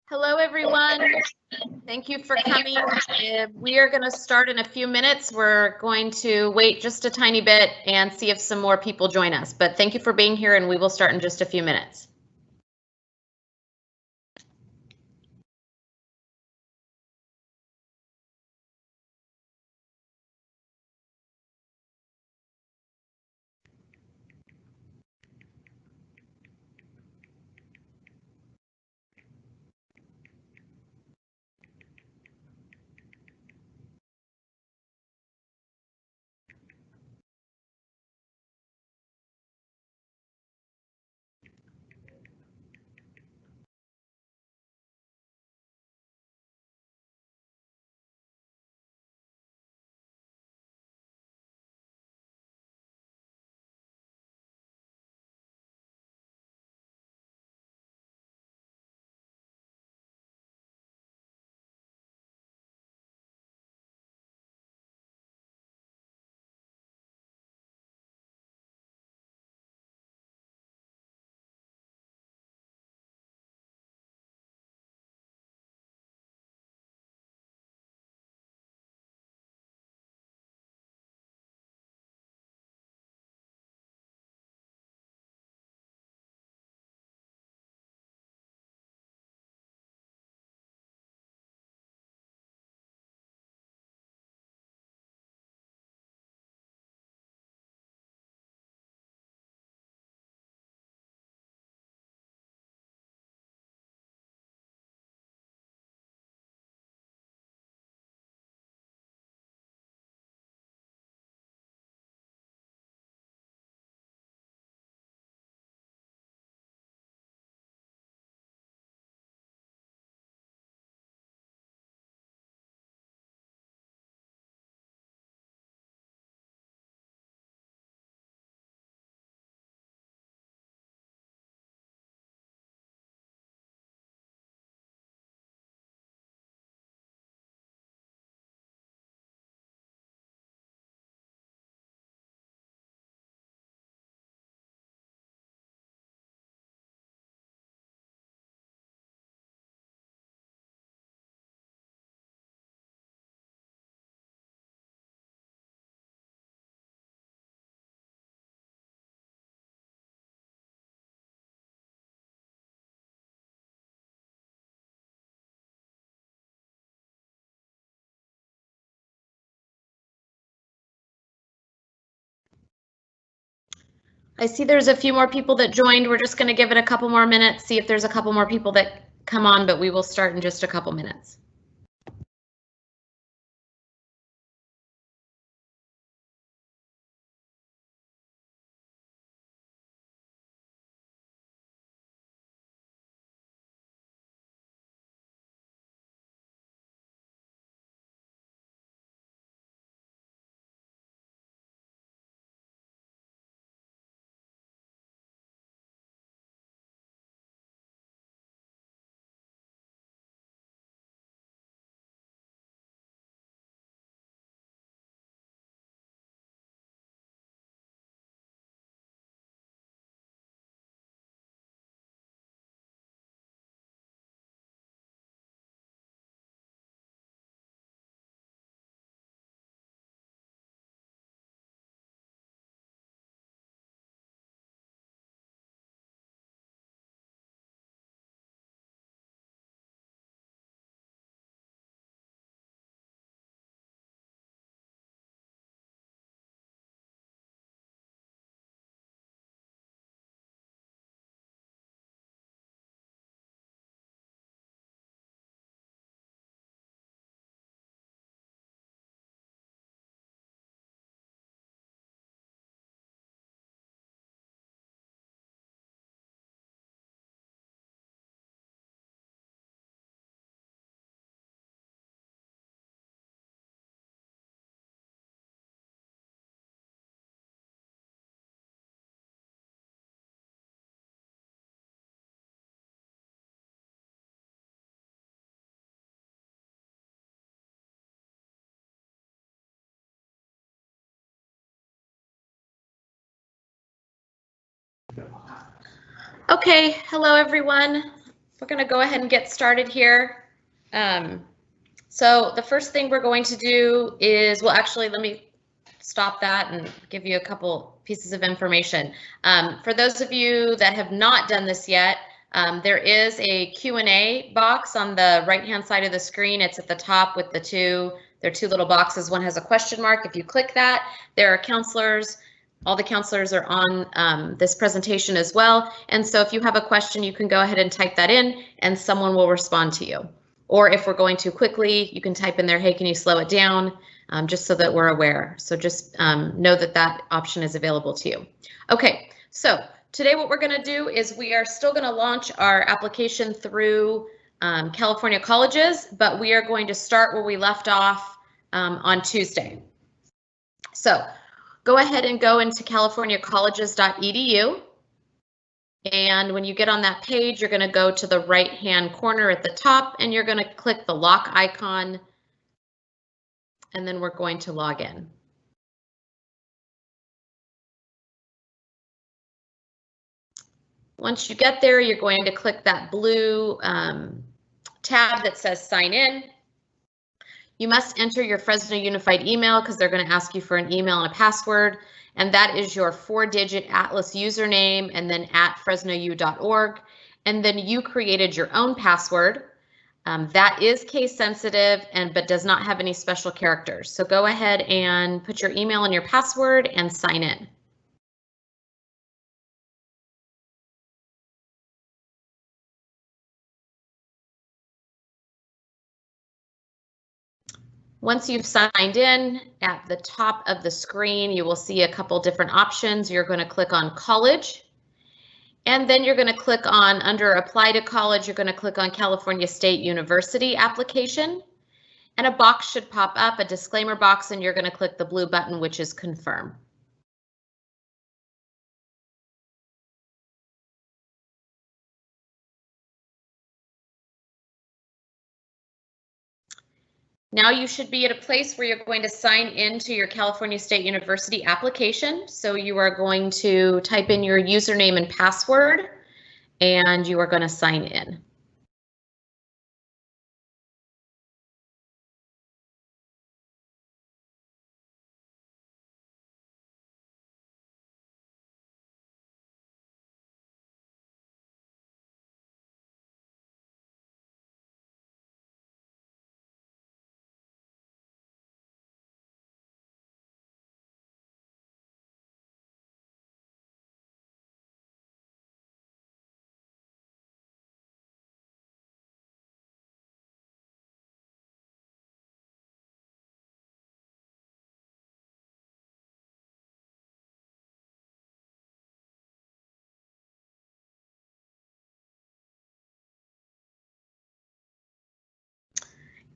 Hello, everyone. Thank you for coming. We are going to start in a few minutes. We're going to wait just a tiny bit and see if some more people join us. But thank you for being here, and we will start in just a few minutes. I see there's a few more people that joined. We're just going to give it a couple more minutes, see if there's a couple more people that come on, but we will start in just a couple minutes. Okay, hello everyone. we're going to go ahead and get started here. So the first thing we're going to do is, well, actually, let me stop that and give you a couple pieces of information. For those of you that have not done this yet, there is a Q&A box on the right-hand side of the screen. It's at the top with there are two little boxes. One has a question mark. If you click that, there are counselors. All the counselors are on this presentation as well. And so if you have a question, you can go ahead and type that in and someone will respond to you. Or if we're going too quickly, you can type in there, hey, can you slow it down? Just so that we're aware. So just know that that option is available to you. Okay, so today what we're going to do is we are still going to launch our application through California colleges, but we are going to start where we left off on Tuesday. So go ahead and go into californiacolleges.edu. And when you get on that page, you're going to go to the right-hand corner at the top and you're going to click the lock icon. And then we're going to log in. Once you get there, you're going to click that blue tab that says sign in. You must enter your Fresno Unified email because they're going to ask you for an email and a password. And that is your 4-digit Atlas username and then @fresnou.org. And then you created your own password. That is case sensitive but does not have any special characters. So go ahead and put your email and your password and sign in. Once you've signed in, at the top of the screen, you will see a couple different options. You're going to click on college. And then you're going to click on, under apply to college, you're going to click on California State University application. And a box should pop up, a disclaimer box, and you're going to click the blue button, which is confirm. Now you should be at a place where you're going to sign into your California State University application. So you are going to type in your username and password, and you are going to sign in.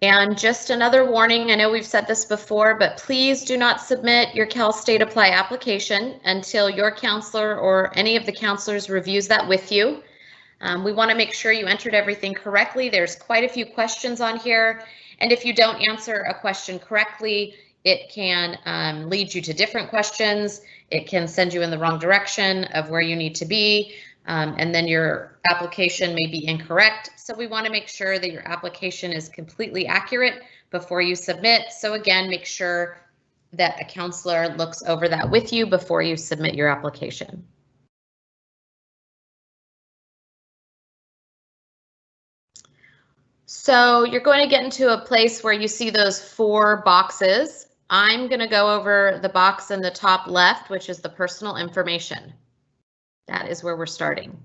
And just another warning, I know we've said this before, but please do not submit your Cal State Apply application until your counselor or any of the counselors reviews that with you. We want to make sure you entered everything correctly. There's quite a few questions on here, and if you don't answer a question correctly, it can lead you to different questions. It can send you in the wrong direction of where you need to be. And then your application may be incorrect. So we want to make sure that your application is completely accurate before you submit. So again, make sure that a counselor looks over that with you before you submit your application. So you're going to get into a place where you see those 4 boxes. I'm going to go over the box in the top left, which is the personal information. That is where we're starting.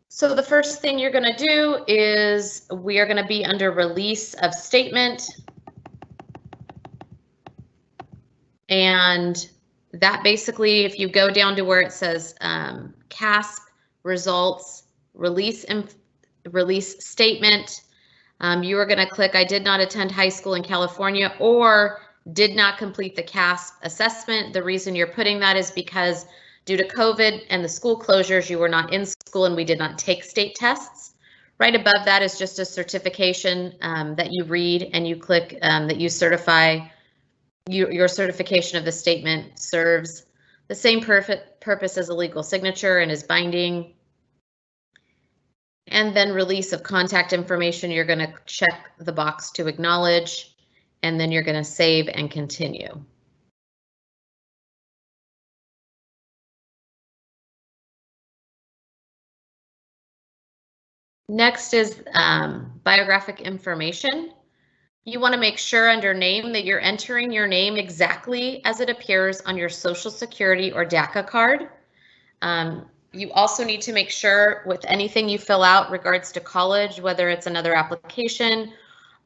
So the first thing you're going to do is we are going to be under release of statement. And that basically, if you go down to where it says CASP results, release statement, you are going to click I did not attend high school in California or did not complete the CASP assessment. The reason you're putting that is because due to COVID and the school closures, you were not in school and we did not take state tests. Right above that is just a certification that you read and you click that you certify. Your certification of the statement serves the same purpose as a legal signature and is binding. And then release of contact information, you're going to check the box to acknowledge, and then you're going to save and continue. Next is biographic information. You want to make sure under name that you're entering your name exactly as it appears on your Social Security or DACA card. You also need to make sure with anything you fill out regards to college, whether it's another application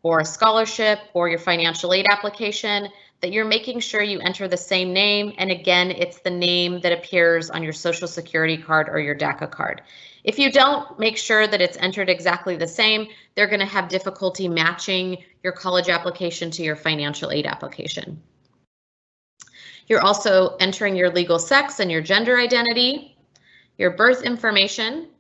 or a scholarship or your financial aid application, that you're making sure you enter the same name. And again, it's the name that appears on your Social Security card or your DACA card. If you don't make sure that it's entered exactly the same, they're going to have difficulty matching your college application to your financial aid application. You're also entering your legal sex and your gender identity, your birth information,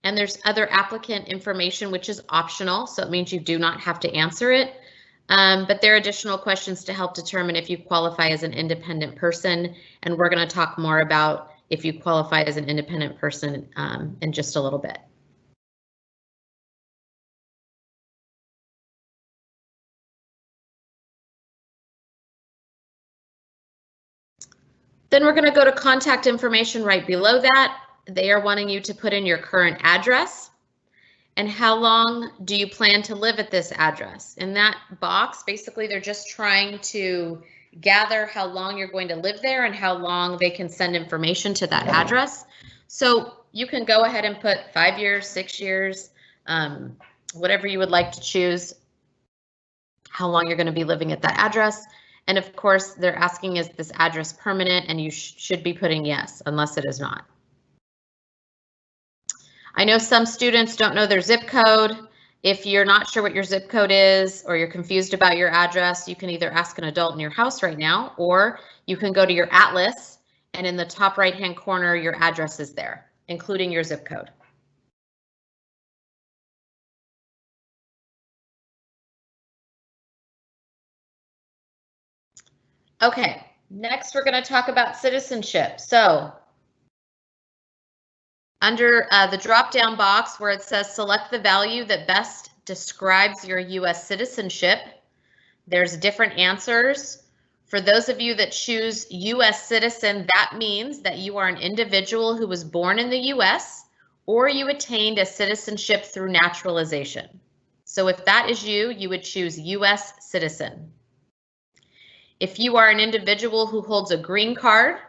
and there's other applicant information, which is optional, so it means you do not have to answer it. But there are additional questions to help determine if you qualify as an independent person, and we're going to talk more about if you qualify as an independent person in just a little bit. Then we're going to go to contact information right below that. They are wanting you to put in your current address and how long do you plan to live at this address. In that box, basically they're just trying to gather how long you're going to live there and how long they can send information to that address. So you can go ahead and put 5 years, 6 years, whatever you would like to choose, how long you're going to be living at that address. And of course, they're asking, is this address permanent? And you should be putting yes, unless it is not. I know some students don't know their zip code. If you're not sure what your zip code is or you're confused about your address, you can either ask an adult in your house right now, or you can go to your atlas and in the top right-hand corner, your address is there, including your zip code. Okay, next we're going to talk about citizenship. So under the drop-down box where it says select the value that best describes your U.S. citizenship, there's different answers. For those of you that choose U.S. citizen, that means that you are an individual who was born in the U.S. or you attained a citizenship through naturalization. So if that is you, you would choose U.S. citizen. If you are an individual who holds a green card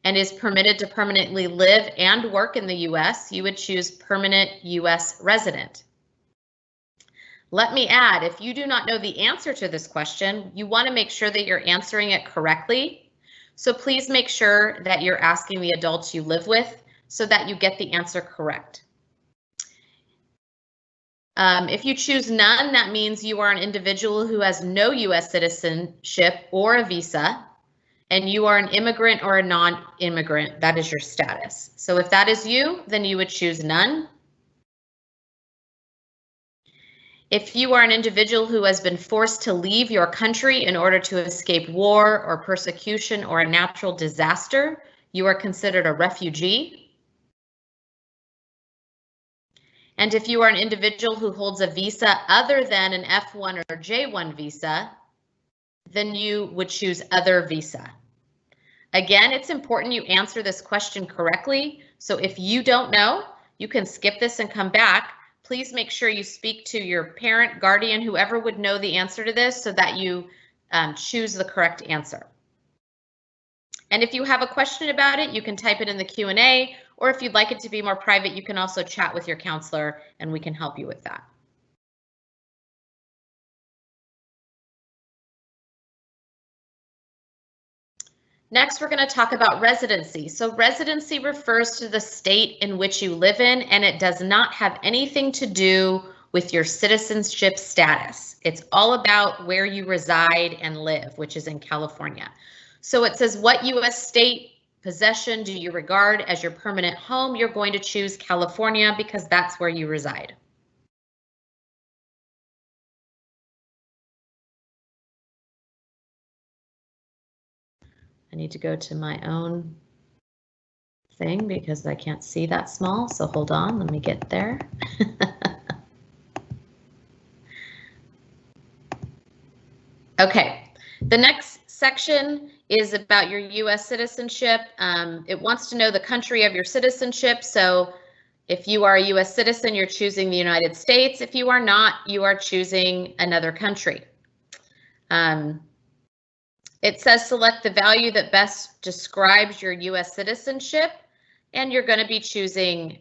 and is permitted to permanently live and work in the U.S., you would choose permanent U.S. resident. Let me add, if you do not know the answer to this question, you want to make sure that you're answering it correctly. So please make sure that you're asking the adults you live with so that you get the answer correct. If you choose none, that means you are an individual who has no U.S. citizenship or a visa, and you are an immigrant or a non-immigrant. That is your status. So if that is you, then you would choose none. If you are an individual who has been forced to leave your country in order to escape war or persecution or a natural disaster, you are considered a refugee. And if you are an individual who holds a visa other than an F1 or J1 visa, then you would choose other visa. Again, it's important you answer this question correctly. So if you don't know, you can skip this and come back. Please make sure you speak to your parent, guardian, whoever would know the answer to this so that you choose the correct answer. And if you have a question about it, you can type it in the Q&A, or if you'd like it to be more private, you can also chat with your counselor and we can help you with that. Next, we're going to talk about residency. So residency refers to the state in which you live in, and it does not have anything to do with your citizenship status. It's all about where you reside and live, which is in California. So it says, what U.S. state possession do you regard as your permanent home? You're going to choose California because that's where you reside. I need to go to my own thing because I can't see that small, so hold on, let me get there. Okay, the next section is about your U.S. citizenship. It wants to know the country of your citizenship, so if you are a U.S. citizen, you're choosing the United States. If you are not, you are choosing another country. It says select the value that best describes your U.S. citizenship, and you're going to be choosing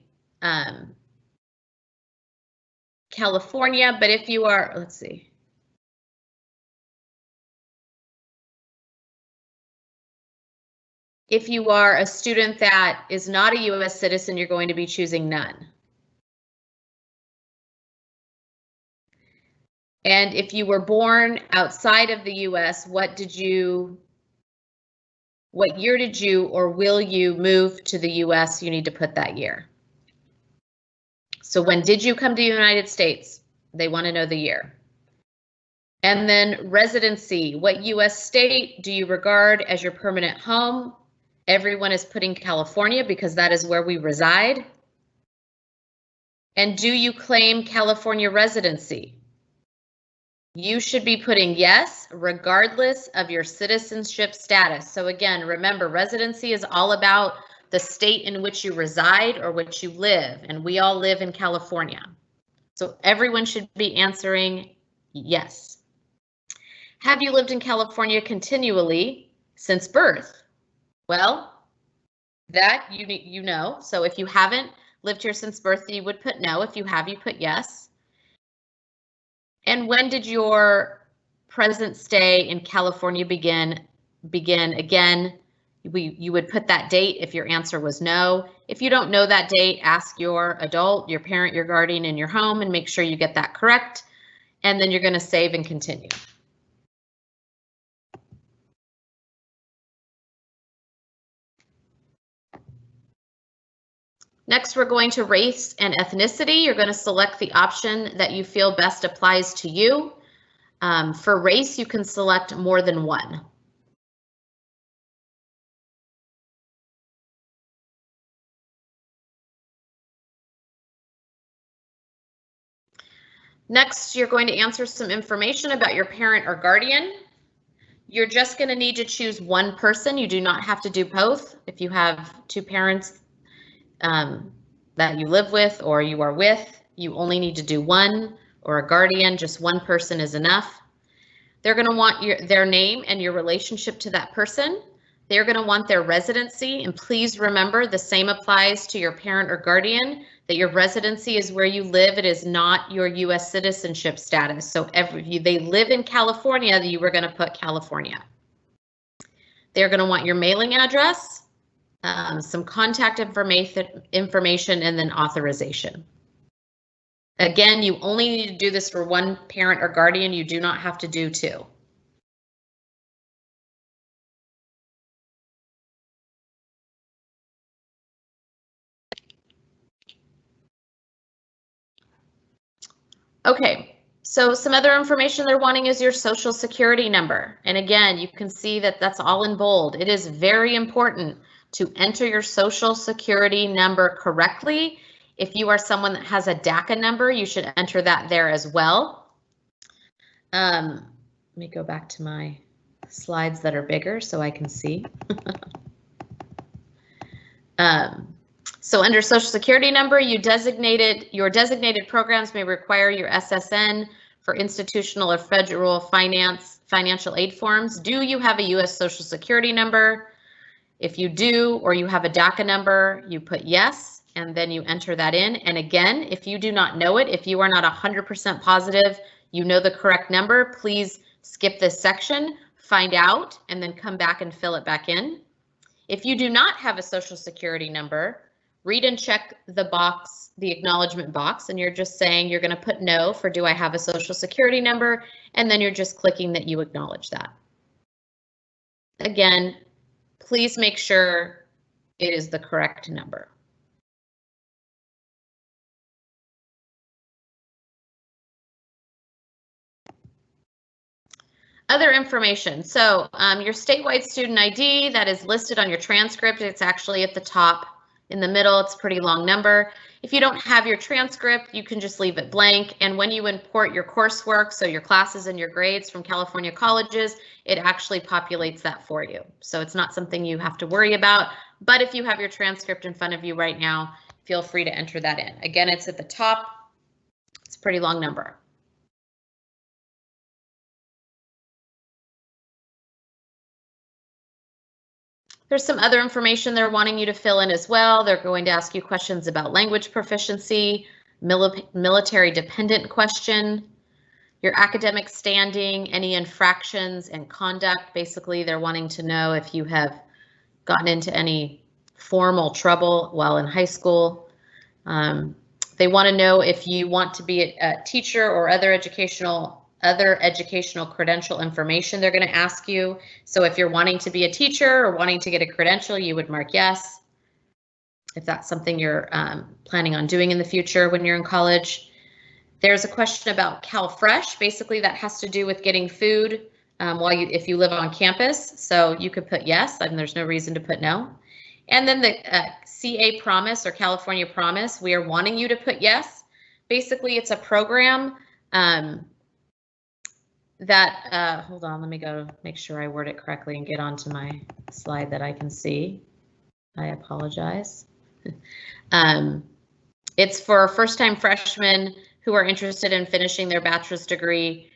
California, but if you are, let's see. If you are a student that is not a U.S. citizen, you're going to be choosing none. And if you were born outside of the U.S., what year did you or will you move to the U.S.? You need to put that year. So when did you come to the United States? They want to know the year. And then residency, what U.S. state do you regard as your permanent home? Everyone is putting California because that is where we reside. And do you claim California residency? You should be putting yes, regardless of your citizenship status. So again, remember, residency is all about the state in which you reside or which you live, and we all live in California. So everyone should be answering yes. Have you lived in California continually since birth? Well, that you know. So if you haven't lived here since birth, you would put no. If you have, you put yes. And when did your present stay in California begin? Again, you would put that date if your answer was no. If you don't know that date, ask your adult, your parent, your guardian in your home and make sure you get that correct. And then you're going to save and continue. Next, we're going to race and ethnicity. You're going to select the option that you feel best applies to you. For race, you can select more than one. Next, you're going to answer some information about your parent or guardian. You're just going to need to choose one person. You do not have to do both. If you have two parents that you live with or you are with, you only need to do one, or a guardian, just one person is enough. They're going to want their name and your relationship to that person. They're going to want their residency, and please remember the same applies to your parent or guardian, that your residency is where you live. It is not your U.S. citizenship status. So if they live in California, you were going to put California. They're going to want your mailing address, some contact information, and then authorization. Again, you only need to do this for one parent or guardian. You do not have to do two. Okay, so some other information they're wanting is your social security number. And again, you can see that that's all in bold. It is very important to enter your social security number correctly. If you are someone that has a DACA number, you should enter that there as well. Let me go back to my slides that are bigger so I can see. So under Social Security number, your designated programs may require your SSN for institutional or federal financial aid forms. Do you have a U.S. Social Security number? If you do, or you have a DACA number, you put yes, and then you enter that in. And again, if you do not know it, if you are not 100% positive you know the correct number, please skip this section, find out, and then come back and fill it back in. If you do not have a Social Security number, read and check the box, the acknowledgement box, and you're just saying you're going to put no for do I have a Social Security number, and then you're just clicking that you acknowledge that. Again, please make sure it is the correct number. Other information. So your statewide student ID that is listed on your transcript, it's actually at the top in the middle. It's a pretty long number. If you don't have your transcript, you can just leave it blank. And when you import your coursework, so your classes and your grades from California colleges, it actually populates that for you. So it's not something you have to worry about. But if you have your transcript in front of you right now, feel free to enter that in. Again, it's at the top. It's a pretty long number. There's some other information they're wanting you to fill in as well. They're going to ask you questions about language proficiency, military dependent question, your academic standing, any infractions and conduct. Basically, they're wanting to know if you have gotten into any formal trouble while in high school. They want to know if you want to be a teacher or other educational credential information they're going to ask you. So if you're wanting to be a teacher or wanting to get a credential, you would mark yes. If that's something you're planning on doing in the future when you're in college. There's a question about CalFresh. Basically, that has to do with getting food if you live on campus. So you could put yes, and there's no reason to put no. And then the CA Promise or California Promise, we are wanting you to put yes. Basically, it's a program that, hold on, let me go make sure I word it correctly and get onto my slide that I can see. I apologize. It's for first-time freshmen who are interested in finishing their bachelor's degree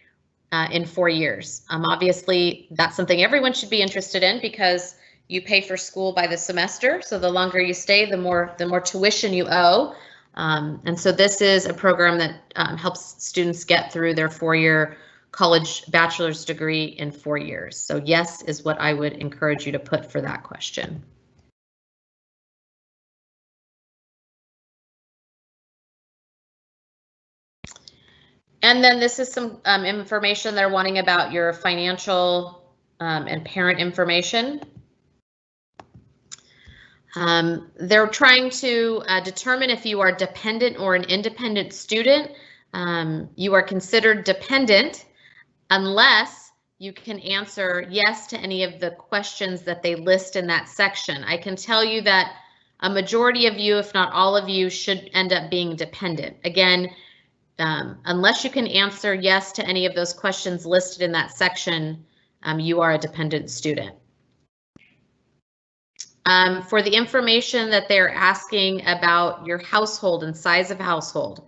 in 4 years. Obviously, that's something everyone should be interested in because you pay for school by the semester. So the longer you stay, the more tuition you owe. And so this is a program that helps students get through their 4-year college bachelor's degree in 4 years. So yes is what I would encourage you to put for that question. And then this is some information they're wanting about your financial and parent information. They're trying to determine if you are dependent or an independent student. You are considered dependent unless you can answer yes to any of the questions that they list in that section. I can tell you that a majority of you, if not all of you, should end up being dependent. Again, unless you can answer yes to any of those questions listed in that section, you are a dependent student. For the information that they're asking about your household and size of household,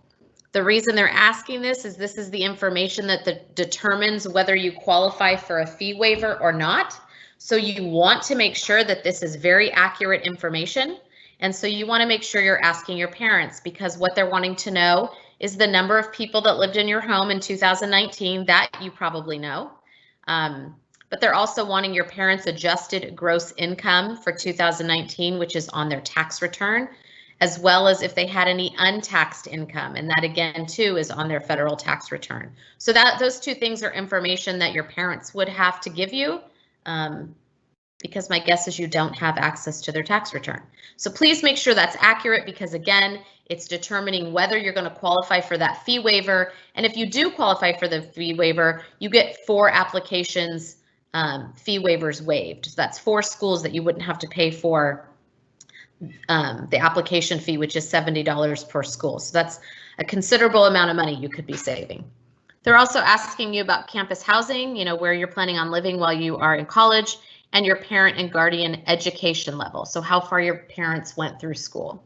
the reason they're asking this is the information that determines whether you qualify for a fee waiver or not. So you want to make sure that this is very accurate information. And so you want to make sure you're asking your parents, because what they're wanting to know is the number of people that lived in your home in 2019, that you probably know. But they're also wanting your parents' adjusted gross income for 2019, which is on their tax return, as well as if they had any untaxed income. And that again, too, is on their federal tax return. So those two things are information that your parents would have to give you, because my guess is you don't have access to their tax return. So please make sure that's accurate, because again, it's determining whether you're going to qualify for that fee waiver. And if you do qualify for the fee waiver, you get 4 applications fee waivers waived. So that's 4 schools that you wouldn't have to pay for the application fee, which is $70 per school. So that's a considerable amount of money you could be saving. They're also asking you about campus housing, where you're planning on living while you are in college, and your parent and guardian education level. So how far your parents went through school.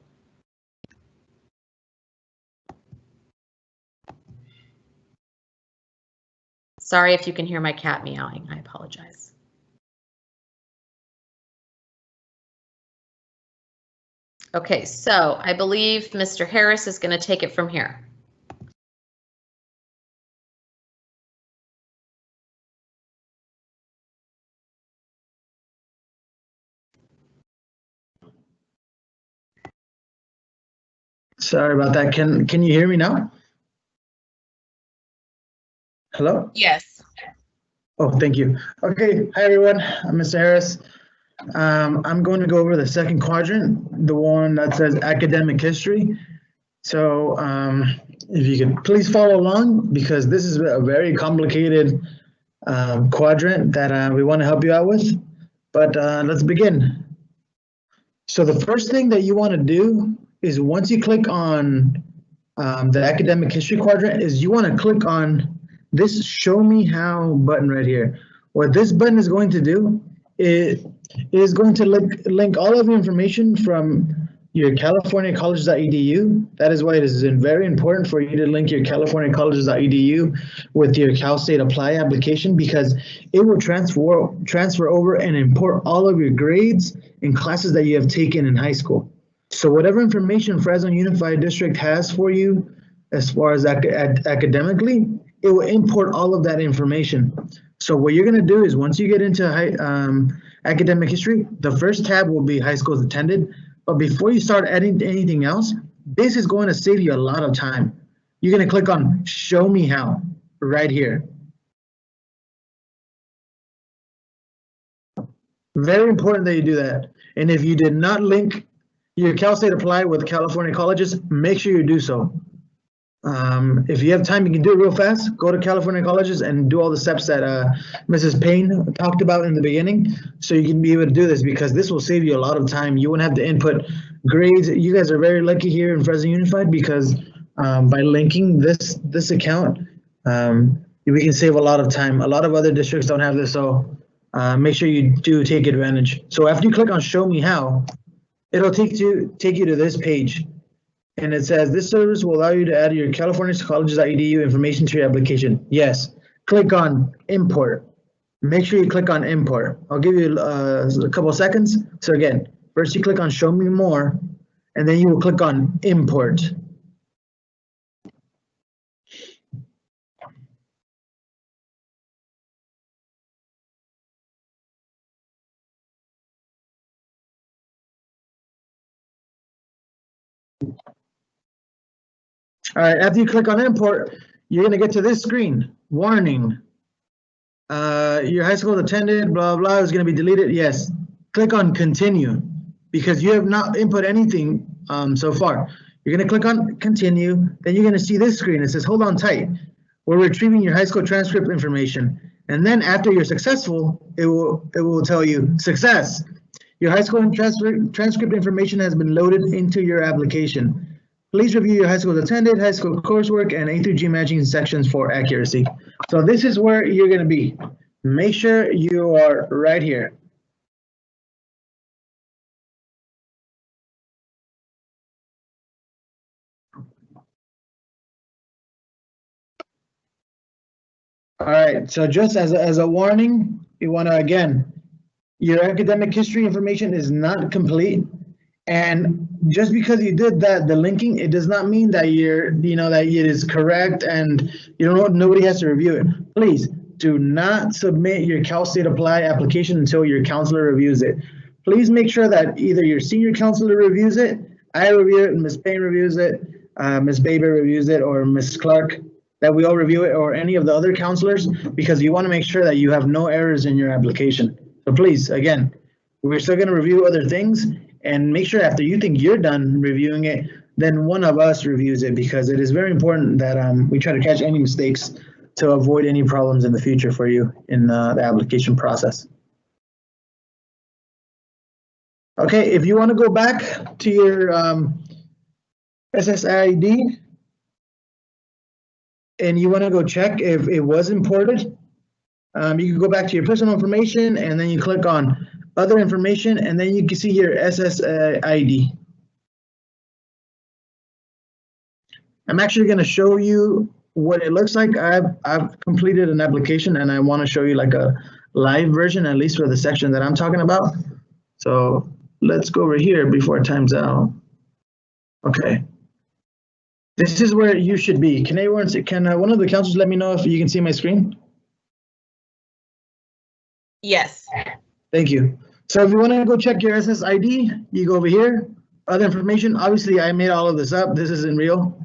Sorry if you can hear my cat meowing, I apologize. Okay, so I believe Mr. Harris is going to take it from here. Sorry about that. Can you hear me now? Hello? Yes. Oh, thank you. Okay, hi everyone. I'm Mr. Harris. I'm going to go over the second quadrant, the one that says academic history. So if you could please follow along, because this is a very complicated quadrant that we want to help you out with. But let's begin. So the first thing that you want to do is once you click on the academic history quadrant is you want to click on this show me how button right here. What this button is going to do, it is going to link all of the information from your californiacolleges.edu. That is why it is very important for you to link your californiacolleges.edu with your Cal State Apply application, because it will transfer over and import all of your grades and classes that you have taken in high school. So whatever information Fresno Unified District has for you as far as academically, it will import all of that information. So what you're going to do is once you get into academic history, the first tab will be high schools attended. But before you start adding anything else, this is going to save you a lot of time. You're going to click on show me how right here. Very important that you do that. And if you did not link your Cal State Apply with California colleges, make sure you do so. If you have time, you can do it real fast. Go to California colleges and do all the steps that Mrs. Payne talked about in the beginning, so you can be able to do this, because this will save you a lot of time. You won't have to input grades. You guys are very lucky here in Fresno Unified, because by linking this account, we can save a lot of time. A lot of other districts don't have this, so make sure you do take advantage. So after you click on show me how, it'll take you to this page. And it says, this service will allow you to add your californiacolleges.edu information to your application. Yes, click on import. Make sure you click on import. I'll give you a couple of seconds. So again, first you click on show me more, and then you will click on import. All right, after you click on import, you're going to get to this screen. Warning. Your high school attended, blah, blah, is going to be deleted. Yes. Click on continue, because you have not input anything so far. You're going to click on continue. Then you're going to see this screen. It says, hold on tight. We're retrieving your high school transcript information. And then after you're successful, it will tell you success. Your high school transcript information has been loaded into your application. Please review your high school attended, high school coursework, and A through G matching sections for accuracy. So this is where you're going to be. Make sure you are right here. All right, so just as a warning, you want to, again, your academic history information is not complete. And just because you did that, the linking, it does not mean that that it is correct and nobody has to review it. Please do not submit your Cal State Apply application until your counselor reviews it. Please make sure that either your senior counselor reviews it, I review it, Ms. Payne reviews it, Ms. Baber reviews it, or Ms. Clark, that we all review it, or any of the other counselors, because you want to make sure that you have no errors in your application. So please, again, we're still going to review other things. And make sure after you think you're done reviewing it, then one of us reviews it, because it is very important that we try to catch any mistakes to avoid any problems in the future for you in the application process. Okay, if you want to go back to your SSID and you want to go check if it was imported, you can go back to your personal information and then you click on other information, and then you can see your SSID. I'm actually going to show you what it looks like. I've completed an application, and I want to show you like a live version, at least for the section that I'm talking about. So let's go over here before it times out. Okay. This is where you should be. Can one of the counselors let me know if you can see my screen? Yes. Thank you. So if you want to go check your SSID, you go over here, other information. Obviously, I made all of this up. This isn't real,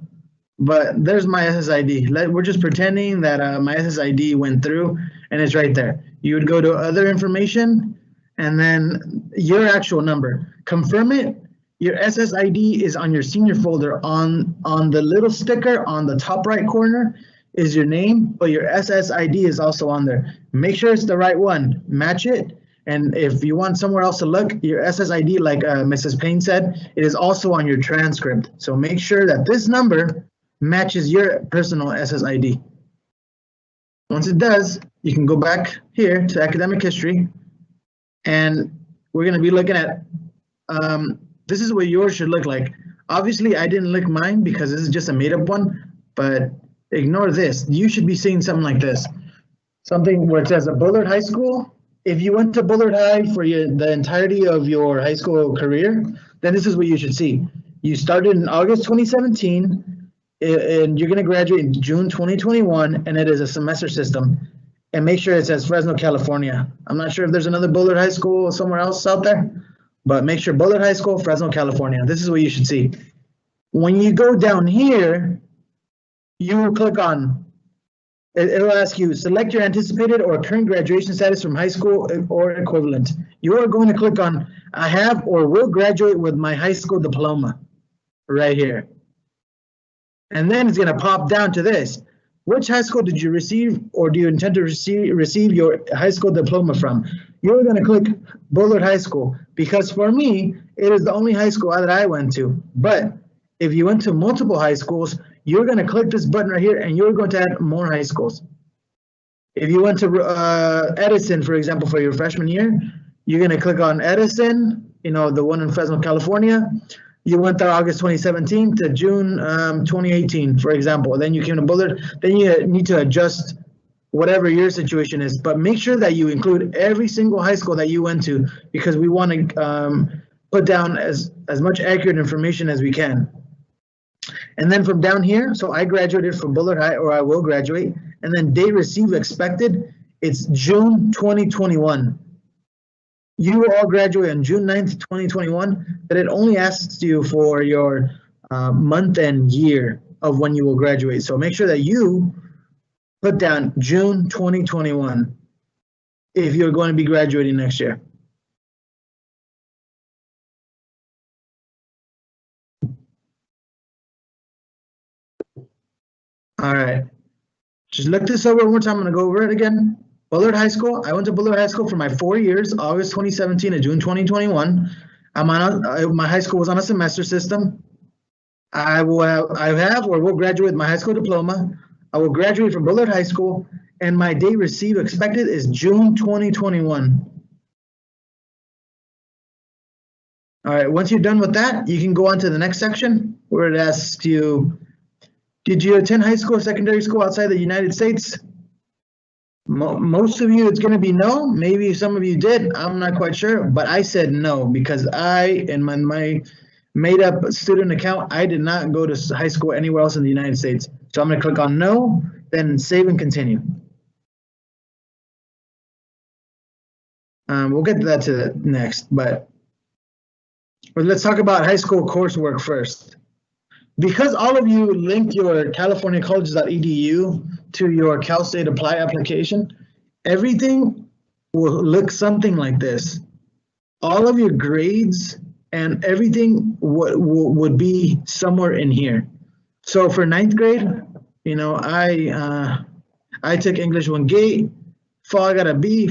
but there's my SSID. We're just pretending that my SSID went through, and it's right there. You would go to other information, and then your actual number. Confirm it. Your SSID is on your senior folder on the little sticker on the top right corner. is your name, but your SSID is also on there. Make sure it's the right one, match it. And if you want somewhere else to look, your SSID, like Mrs. Payne said, it is also on your transcript. So make sure that this number matches your personal SSID. Once it does, you can go back here to academic history, and we're going to be looking at, this is what yours should look like. Obviously, I didn't lick mine because this is just a made-up one, but ignore this. You should be seeing something like this. Something where it says a Bullard High School. If you went to Bullard High for the entirety of your high school career, then this is what you should see. You started in August 2017, and you're going to graduate in June 2021, and it is a semester system. And make sure it says Fresno, California. I'm not sure if there's another Bullard High School somewhere else out there, but make sure Bullard High School, Fresno, California. This is what you should see. When you go down here, you will click on, it'll ask you, select your anticipated or current graduation status from high school or equivalent. You are going to click on, I have or will graduate with my high school diploma right here. And then it's going to pop down to this. Which high school did you receive or do you intend to receive your high school diploma from? You're going to click Bullard High School because for me, it is the only high school that I went to. But if you went to multiple high schools, you're going to click this button right here and you're going to add more high schools. If you went to Edison, for example, for your freshman year, you're going to click on Edison, you know, the one in Fresno, California. You went there August 2017 to June 2018, for example. Then you came to Bullard. Then you need to adjust whatever your situation is. But make sure that you include every single high school that you went to because we want to put down as much accurate information as we can. And then from down here, so I graduated from Bullard High, or I will graduate, and then date received expected, it's June 2021. You will all graduate on June 9th, 2021, but it only asks you for your month and year of when you will graduate. So make sure that you put down June 2021 if you're going to be graduating next year. All right, just look this over one more time. I'm gonna go over it again. Bullard High School, I went to Bullard High School for my 4 years, August 2017 to June 2021. My high school was on a semester system. I have or will graduate with my high school diploma. I will graduate from Bullard High School, and my date received expected is June 2021. All right, once you're done with that, you can go on to the next section where it asks you, did you attend high school or secondary school outside the United States? Most of you, it's going to be no. Maybe some of you did. I'm not quite sure, but I said no because in my made up student account, I did not go to high school anywhere else in the United States. So I'm going to click on no, then save and continue. We'll get to that next, but let's talk about high school coursework first. Because all of you linked your californiacolleges.edu to your Cal State Apply application, everything will look something like this. All of your grades and everything would be somewhere in here. So for 9th grade, you know, I took English 1 gate, fall I got a B,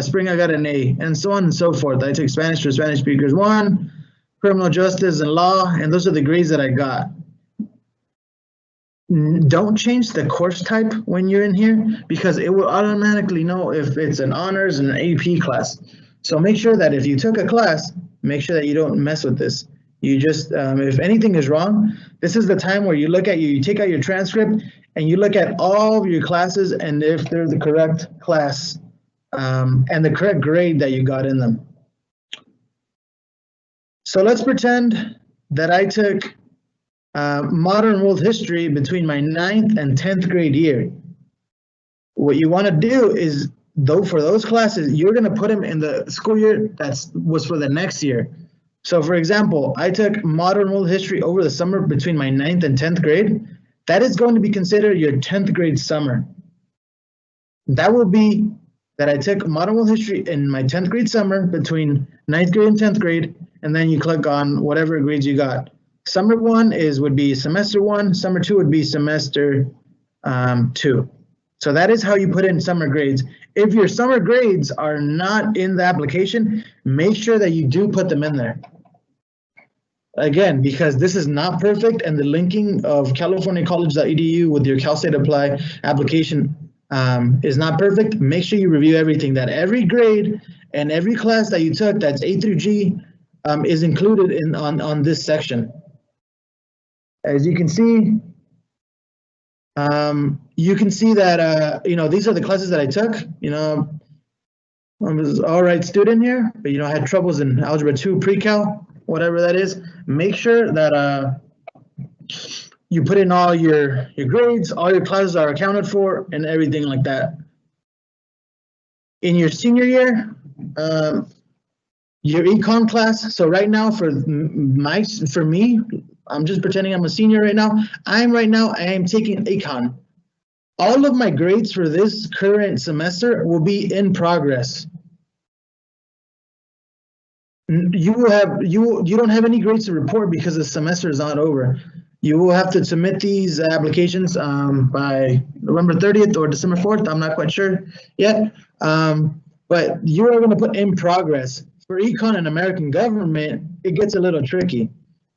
spring I got an A, and so on and so forth. I took Spanish for Spanish speakers 1, criminal justice and law, and those are the grades that I got. Don't change the course type when you're in here because it will automatically know if it's an honors and an AP class. So make sure that if you took a class, make sure that you don't mess with this. You just, if anything is wrong, this is the time where you look at you take out your transcript and you look at all of your classes and if they're the correct class and the correct grade that you got in them. So let's pretend that I took modern world history between my 9th and 10th grade year. What you want to do is, though, for those classes, you're going to put them in the school year that was for the next year. So for example, I took modern world history over the summer between my 9th and 10th grade. That is going to be considered your 10th grade summer. That will be that I took modern world history in my 10th grade summer between 9th grade and 10th grade, and then you click on whatever grades you got. Summer 1 would be semester 1, summer 2 would be semester 2. So that is how you put in summer grades. If your summer grades are not in the application, make sure that you do put them in there. Again, because this is not perfect, and the linking of californiacollege.edu with your Cal State Apply application is not perfect. Make sure you review everything, that every grade and every class that you took that's A through G is included in on this section. As you can see that these are the classes that I took. I was all right student here, but I had troubles in Algebra 2 Pre-Cal, whatever that is. Make sure that you put in all your grades, all your classes are accounted for, and everything like that. In your senior year, your econ class. So right now for me, I'm just pretending I'm a senior right now. I am taking econ. All of my grades for this current semester will be in progress. You don't have any grades to report because the semester is not over. You will have to submit these applications by November 30th or December 4th. I'm not quite sure yet. But you are going to put in progress. For econ and American government, it gets a little tricky.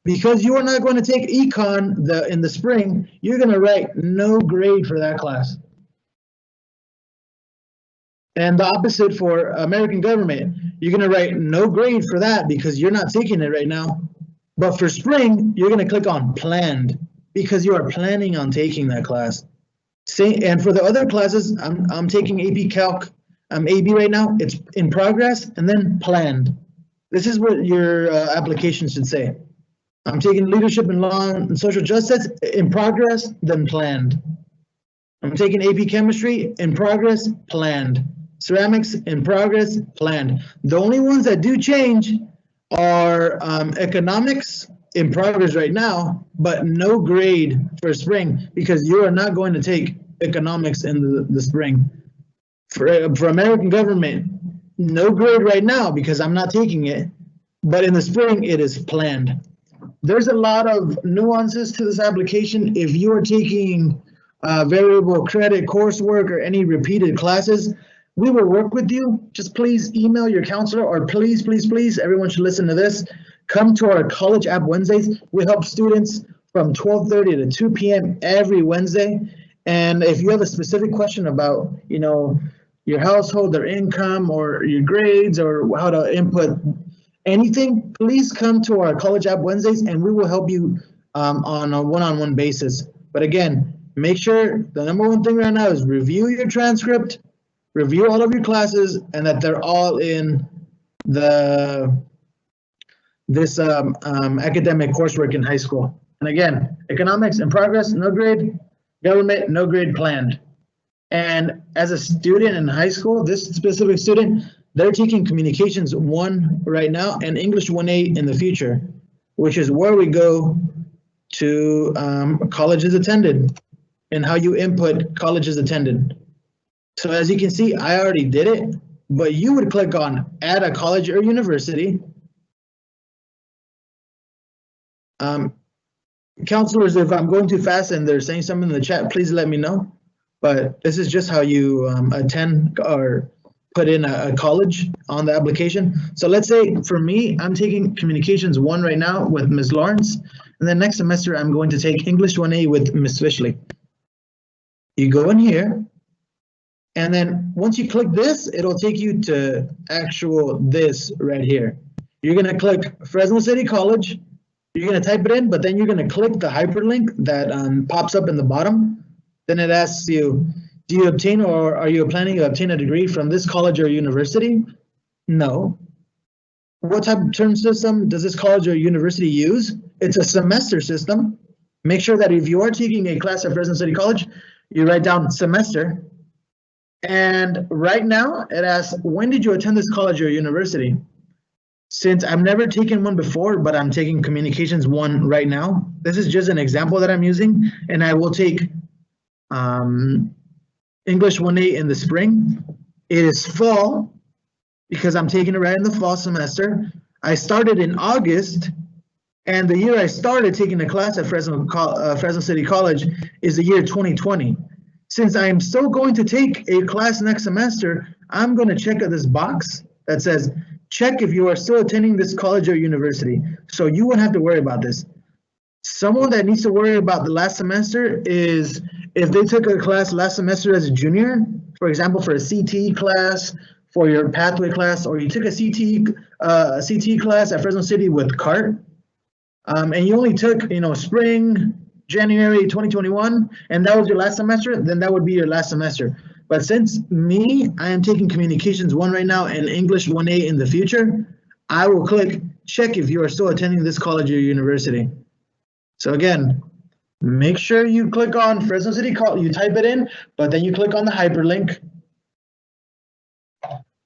Because you are not going to take econ in the spring, you're going to write no grade for that class. And the opposite for American government, you're going to write no grade for that because you're not taking it right now. But for spring, you're going to click on planned because you are planning on taking that class. And for the other classes, I'm taking AP Calc, I'm AB right now. It's in progress and then planned. This is what your application should say. I'm taking leadership in law and social justice in progress, then planned. I'm taking AP chemistry in progress, planned. Ceramics in progress, planned. The only ones that do change are economics in progress right now, but no grade for spring because you are not going to take economics in the spring. For American government, no grade right now because I'm not taking it, but in the spring it is planned. There's a lot of nuances to this application. If you are taking variable credit coursework or any repeated classes, we will work with you. Just please email your counselor, or please, everyone should listen to this. Come to our College App Wednesdays. We help students from 12:30 to 2 p.m. every Wednesday. And if you have a specific question about, your household, their income, or your grades, or how to input anything, please come to our College App Wednesdays and we will help you on a one-on-one basis. But again, make sure the number one thing right now is review your transcript, review all of your classes, and that they're all in this academic coursework in high school. And again, economics in progress, no grade, government, no grade planned. And as a student in high school, this specific student, they're taking Communications 1 right now and English 1A in the future, which is where we go to colleges attended and how you input colleges attended. So as you can see, I already did it, but you would click on add a college or university. Counselors, if I'm going too fast and they're saying something in the chat, please let me know. But this is just how you attend or put in a college on the application. So let's say for me, I'm taking Communications 1 right now with Ms. Lawrence, and then next semester I'm going to take English 1A with Ms. Fishley. You go in here, and then once you click this, it'll take you to this right here. You're gonna click Fresno City College, you're gonna type it in, but then you're gonna click the hyperlink that pops up in the bottom. Then it asks you, do you obtain or are you planning to obtain a degree from this college or university? No. What type of term system does this college or university use? It's a semester system. Make sure that if you are taking a class at Fresno City College, you write down semester. And right now it asks, when did you attend this college or university? Since I've never taken one before, but I'm taking Communications 1 right now, this is just an example that I'm using, and I will take English 1A in the spring. It is fall because I'm taking it right in the fall semester. I started in August, and the year I started taking a class at Fresno City College is the year 2020. since I'm still going to take a class next semester, I'm going to check this box that says, check if you are still attending this college or university. So you won't have to worry about this. Someone that needs to worry about the last semester is if they took a class last semester as a junior, for example, for a CTE class, for your pathway class, or you took a CTE class at Fresno City with CART, and you only took, spring, January 2021, and that was your last semester, then that would be your last semester. But since I am taking Communications 1 right now and English 1A in the future, I will click check if you are still attending this college or university. So again, make sure you click on Fresno City College, you type it in, but then you click on the hyperlink,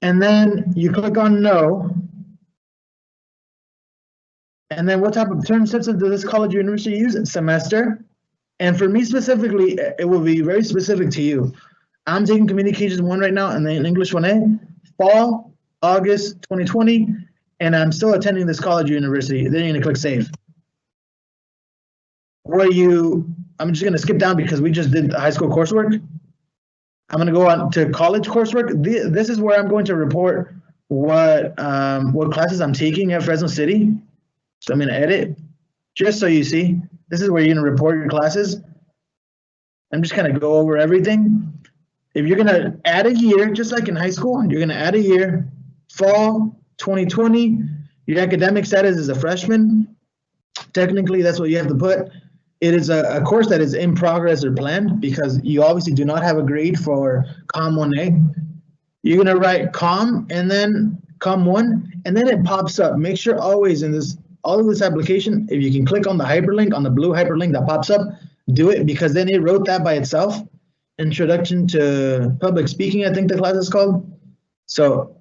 and then you click on no. And then what type of term sets do this college or university use? Semester. And for me specifically, it will be very specific to you. I'm taking Communications 1 right now and then English 1A, fall, August 2020, and I'm still attending this college or university. Then you're gonna click save. I'm just gonna skip down because we just did high school coursework. I'm gonna go on to college coursework. This is where I'm going to report what classes I'm taking at Fresno City. So I'm gonna edit, just so you see. This is where you're gonna report your classes. I'm just gonna go over everything. If you're gonna add a year, just like in high school, you're gonna add a year, fall 2020, your academic status is a freshman. Technically, that's what you have to put. It is a course that is in progress or planned because you obviously do not have a grade for COM 1A. You're gonna write COM and then COM 1, and then it pops up. Make sure always in all of this application, if you can click on the hyperlink, on the blue hyperlink that pops up, do it because then it wrote that by itself. Introduction to Public Speaking, I think the class is called. So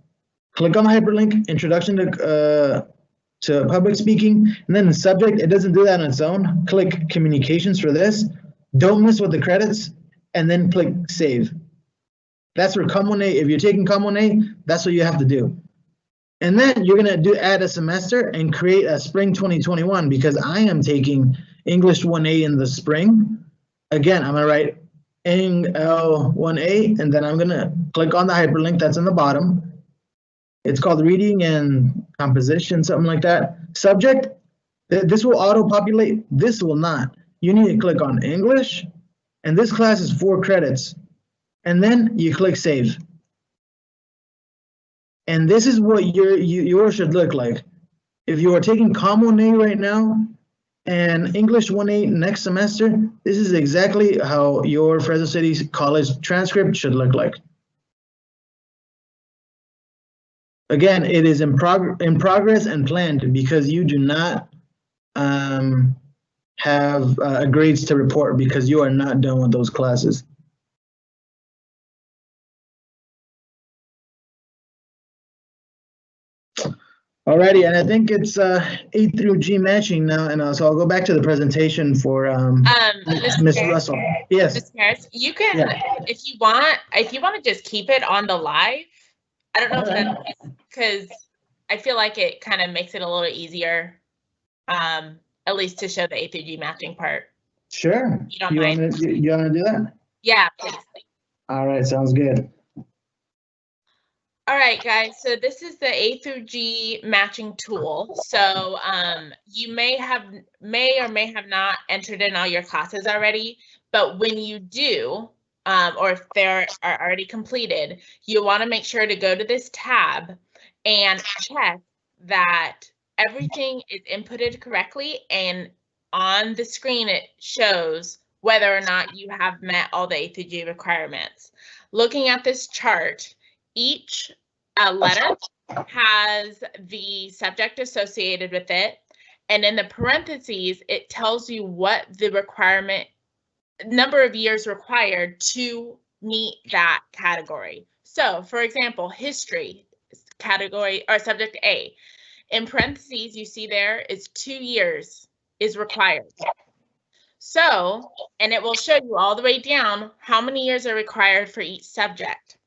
click on the hyperlink, Introduction to Public Speaking, and then the subject, it doesn't do that on its own. Click Communications for this. Don't miss with the credits, and then click Save. That's for COM 1A. If you're taking COM 1A, that's what you have to do. And then you're gonna add a semester and create a spring 2021 because I am taking English 1A in the spring. Again, I'm gonna write Eng-L 1A, and then I'm gonna click on the hyperlink that's in the bottom. It's called Reading and Composition, something like that. Subject, this will auto-populate, this will not. You need to click on English, and this class is 4 credits. And then you click Save. And this is what yours should look like. If you are taking COM 1A right now and English 1A next semester, this is exactly how your Fresno City College transcript should look like. Again, it is in progress and planned because you do not have grades to report because you are not done with those classes. Alrighty, and I think it's A through G matching now, and so I'll go back to the presentation for Ms. Russell. Yes. Ms. Harris, you can, if you want to just keep it on the live. I don't know if that's because I feel like it kind of makes it a little easier, at least to show the A through G matching part. Sure. You don't mind? You want to do that? Yeah, please. All right, sounds good. All right, guys, so this is the A through G matching tool. So you may or may have not entered in all your classes already, but when you do, or if they are already completed, you want to make sure to go to this tab and check that everything is inputted correctly, and on the screen it shows whether or not you have met all the A through G requirements. Looking at this chart, each letter has the subject associated with it, and in the parentheses it tells you what the number of years required to meet that category. So for example, history category or subject A, in parentheses you see there is 2 years is required. So, and it will show you all the way down how many years are required for each subject.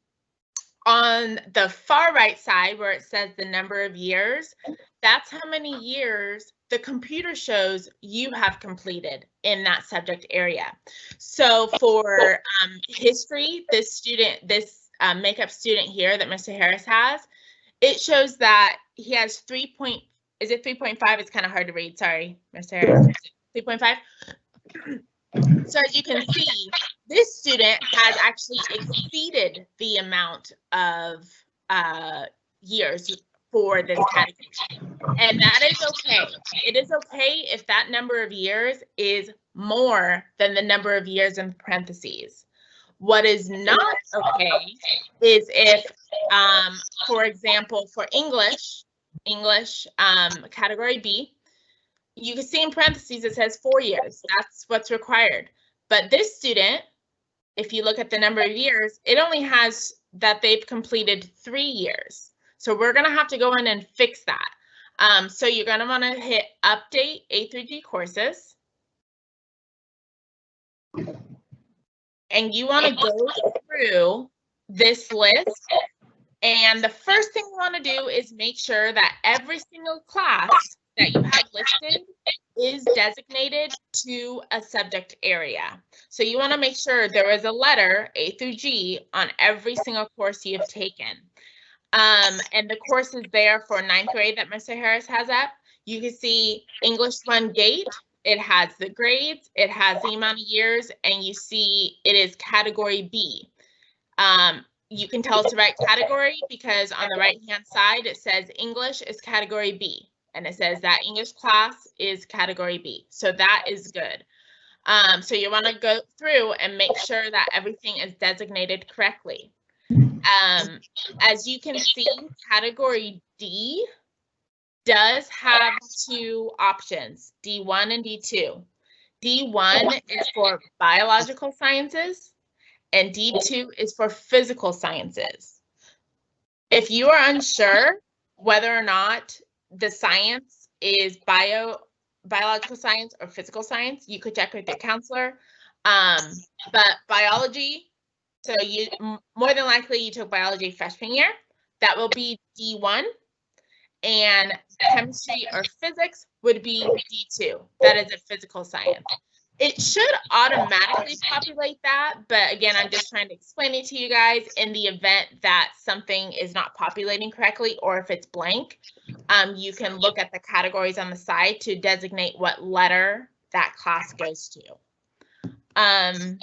On the far right side where it says the number of years, that's how many years the computer shows you have completed in that subject area. So for history, this makeup student here that Mr. Harris has, it shows that he has 3.5? It's kind of hard to read. Sorry, Mr. Harris. 3.5. So as you can see, this student has actually exceeded the amount of years for this category. And that is okay. It is okay if that number of years is more than the number of years in parentheses. What is not okay is if, for example, for English category B, you can see in parentheses it says 4 years. That's what's required. But this student, if you look at the number of years, it only has that they've completed 3 years. So we're going to have to go in and fix that. So you're going to want to hit Update A through G courses. And you want to go through this list. And the first thing you want to do is make sure that every single class that you have listed is designated to a subject area. So you want to make sure there is a letter A through G on every single course you've taken. And the courses there for 9th grade that Mr. Harris has up, you can see English 1 GATE. It has the grades, it has the amount of years, and you see it is category B. You can tell it's the right category because on the right-hand side, it says English is category B. And it says that English class is category B. So that is good. So you want to go through and make sure that everything is designated correctly. As you can see, category D does have 2 options, D1 and D2. D1 is for biological sciences and D2 is for physical sciences. If you are unsure whether or not the science is biological science or physical science, you could check with your counselor. But biology, so you more than likely you took biology freshman year, that will be D1. And chemistry or physics would be D2. That is a physical science. It should automatically populate that, but again, I'm just trying to explain it to you guys in the event that something is not populating correctly or if it's blank. You can look at the categories on the side to designate what letter that class goes to. And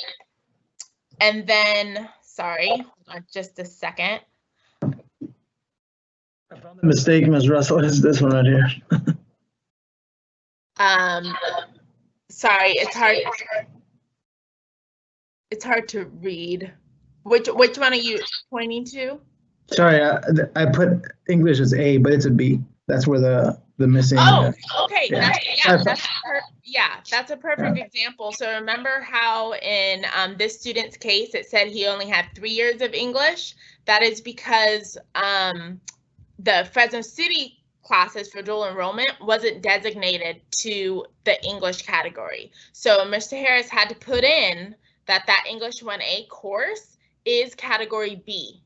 then, sorry, hold on just a second. I found the mistake, Ms. Russell. It's this one right here. Sorry, it's hard to read. Which one are you pointing to? Sorry, I put English as A, but it's a B. That's where the missing. Oh, okay. Yeah. That's a perfect example. So remember how in this student's case it said he only had 3 years of English? That is because the Fresno City classes for dual enrollment wasn't designated to the English category. So Mr. Harris had to put in that English 1A course is category B,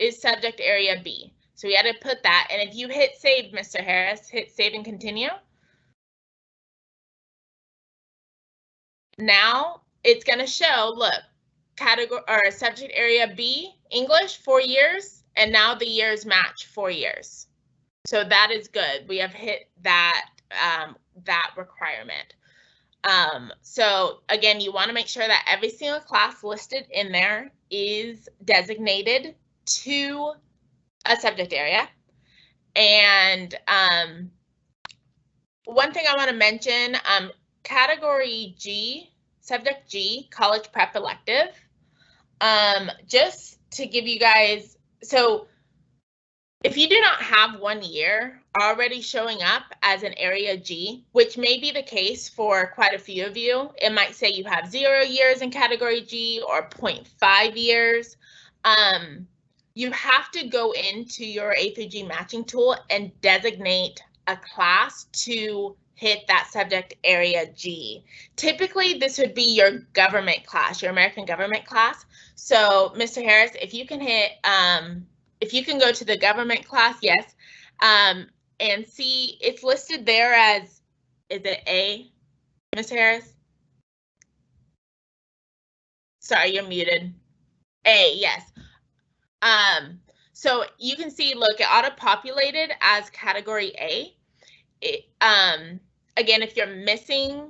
is subject area B. So we had to put that. And if you hit save, Mr. Harris, hit save and continue. Now it's going to show, look, category or subject area B, English, 4 years. And now the years match 4 years. So that is good. We have hit that, that requirement. So again, you want to make sure that every single class listed in there is designated to a subject area. And one thing I want to mention, category G, subject G, college prep elective, just to give you guys, so if you do not have 1 year already showing up as an area G, which may be the case for quite a few of you, it might say you have 0 years in category G or 0.5 years. You have to go into your A through G matching tool and designate a class to hit that subject area G. Typically, this would be your government class, your American government class. So, Mr. Harris, if you can hit, if you can go to the government class, yes. And see, it's listed there as, is it A, Ms. Harris? Sorry, you're muted. A, yes. So you can see, look, it auto-populated as category A. Again, if you're missing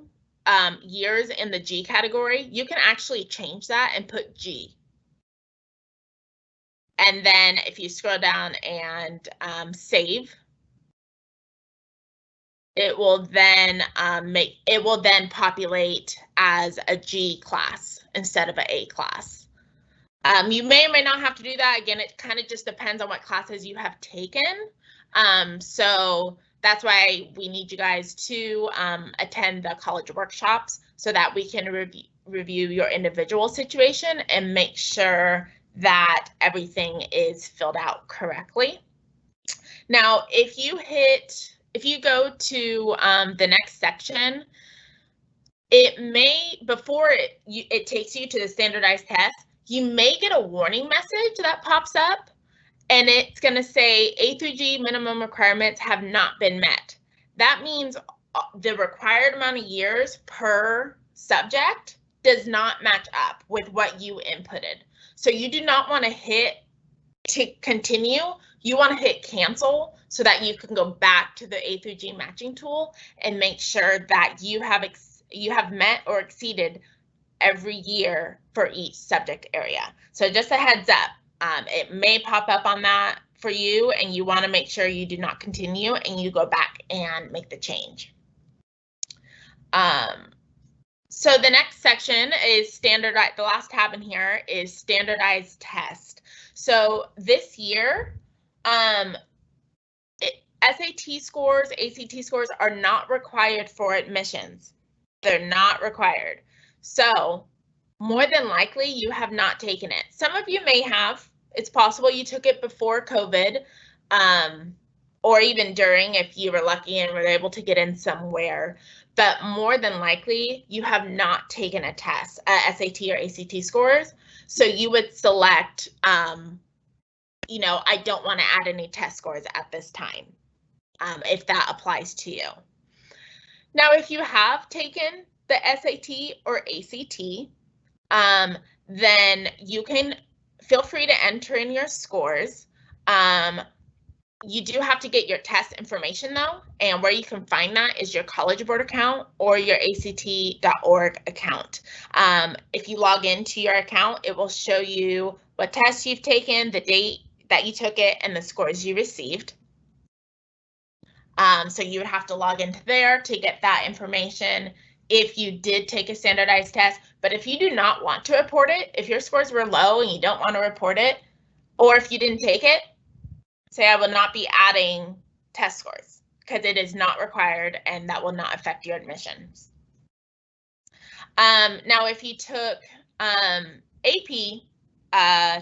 years in the G category, you can actually change that and put G. And then if you scroll down and save, it will then populate as a G class instead of an A class. You may or may not have to do that. Again, it kind of just depends on what classes you have taken. So that's why we need you guys to attend the college workshops so that we can review your individual situation and make sure that everything is filled out correctly. Now, if you go to the next section, it may, before it takes you to the standardized test, you may get a warning message that pops up, and it's going to say A through G minimum requirements have not been met. That means the required amount of years per subject does not match up with what you inputted. So you do not want to hit to continue. You want to hit cancel so that you can go back to the A through G matching tool and make sure that you have met or exceeded every year for each subject area. So just a heads up, it may pop up on that for you, and you want to make sure you do not continue and you go back and make the change. So the next section is standardized. The last tab in here is standardized test. So this year, SAT scores, ACT scores are not required for admissions. They're not required. So more than likely you have not taken it. Some of you may have. It's possible you took it before COVID, or even during if you were lucky and were able to get in somewhere. But more than likely you have not taken a test, SAT or ACT scores. So you would select, you know, I don't want to add any test scores at this time, if that applies to you. Now, if you have taken the SAT or ACT, then you can feel free to enter in your scores. You do have to get your test information though, and where you can find that is your College Board account or your ACT.org account. If you log into your account, it will show you what tests you've taken, the date that you took it, and the scores you received. So you would have to log into there to get that information if you did take a standardized test. But if you do not want to report it, if your scores were low and you don't want to report it, or if you didn't take it, say I will not be adding test scores because it is not required and that will not affect your admissions. Now, if you took AP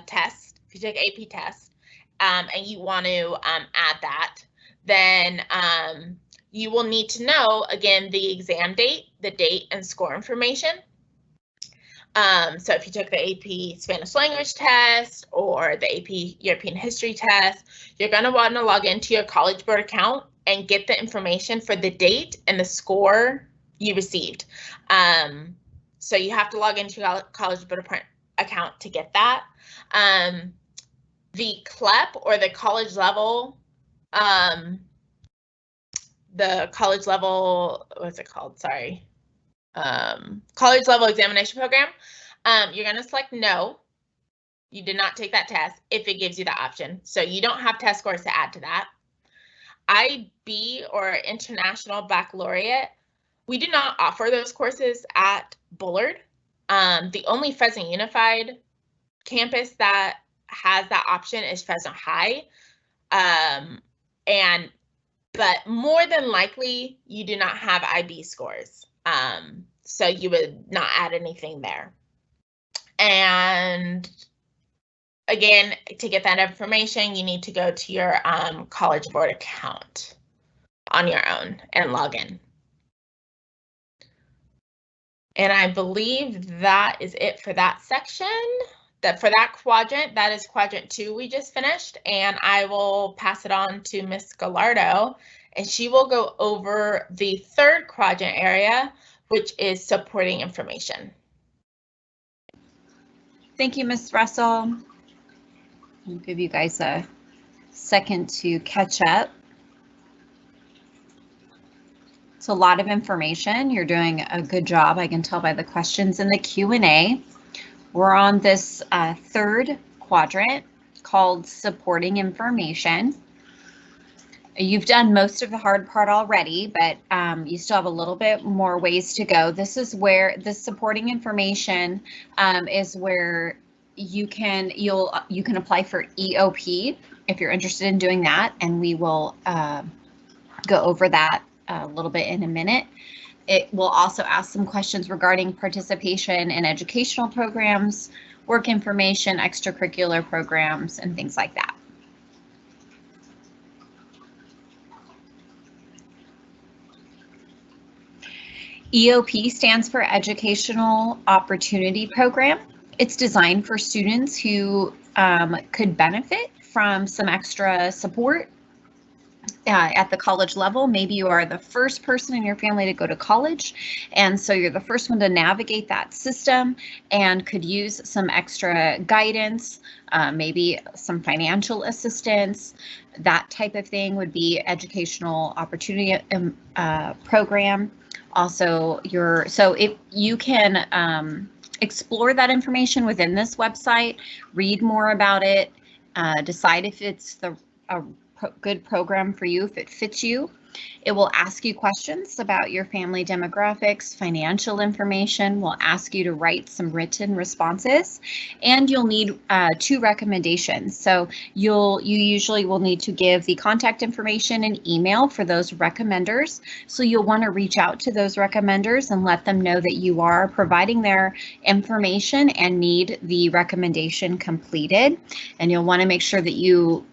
test, if you took AP test and you want to add that, then you will need to know, again, the exam date, the date, and score information. So if you took the AP Spanish language test or the AP European history test, you're going to want to log into your College Board account and get the information for the date and the score you received. So you have to log into your College Board account to get that. The CLEP or the college level, what's it called? Sorry. College level examination program, you're going to select no. You did not take that test if it gives you the option. So you don't have test scores to add to that. IB or International Baccalaureate, we do not offer those courses at Bullard. The only Fresno Unified campus that has that option is Fresno High. But more than likely, you do not have IB scores. So you would not add anything there. And again, to get that information, you need to go to your College Board account on your own and log in. And I believe that is it for that section. for that quadrant, that is quadrant 2 we just finished, and I will pass it on to Ms. Gallardo, and she will go over the 3rd quadrant area, which is supporting information. Thank you, Ms. Russell. I'll give you guys a second to catch up. It's a lot of information. You're doing a good job, I can tell by the questions in the Q&A. We're on this 3rd quadrant called supporting information. You've done most of the hard part already, but you still have a little bit more ways to go. This is where the supporting information is where you can apply for EOP if you're interested in doing that, and we will go over that a little bit in a minute. It will also ask some questions regarding participation in educational programs, work information, extracurricular programs, and things like that. EOP stands for Educational Opportunity Program. It's designed for students who could benefit from some extra support at the college level. Maybe you are the first person in your family to go to college, and so you're the first one to navigate that system and could use some extra guidance, maybe some financial assistance. That type of thing would be Educational Opportunity Program. Also, if you can explore that information within this website, read more about it, decide if it's a good program for you, if it fits you. It will ask you questions about your family demographics, financial information. We'll ask you to write some written responses, and you'll need 2 recommendations. So you usually will need to give the contact information and email for those recommenders. So you'll want to reach out to those recommenders and let them know that you are providing their information and need the recommendation completed. And you'll want to make sure that you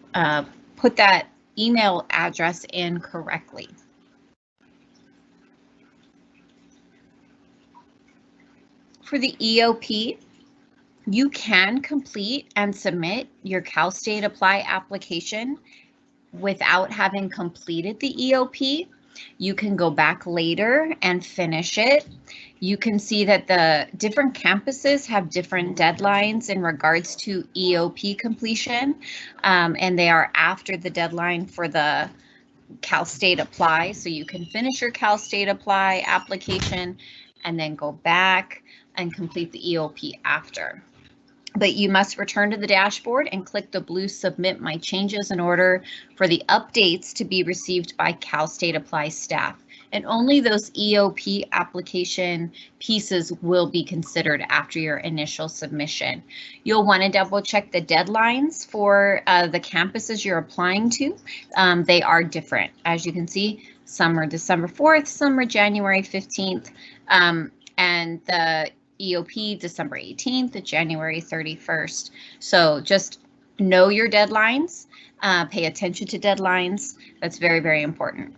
put that email address in correctly. For the EOP, you can complete and submit your Cal State Apply application without having completed the EOP. You can go back later and finish it. You can see that the different campuses have different deadlines in regards to EOP completion, and they are after the deadline for the Cal State Apply. So you can finish your Cal State Apply application and then go back and complete the EOP after. But you must return to the dashboard and click the blue Submit My Changes in order for the updates to be received by Cal State Apply staff. And only those EOP application pieces will be considered after your initial submission. You'll want to double check the deadlines for the campuses you're applying to. They are different. As you can see, some are December 4th, some are January 15th, and the EOP December 18th to January 31st. So just know your deadlines, pay attention to deadlines. That's very, very important.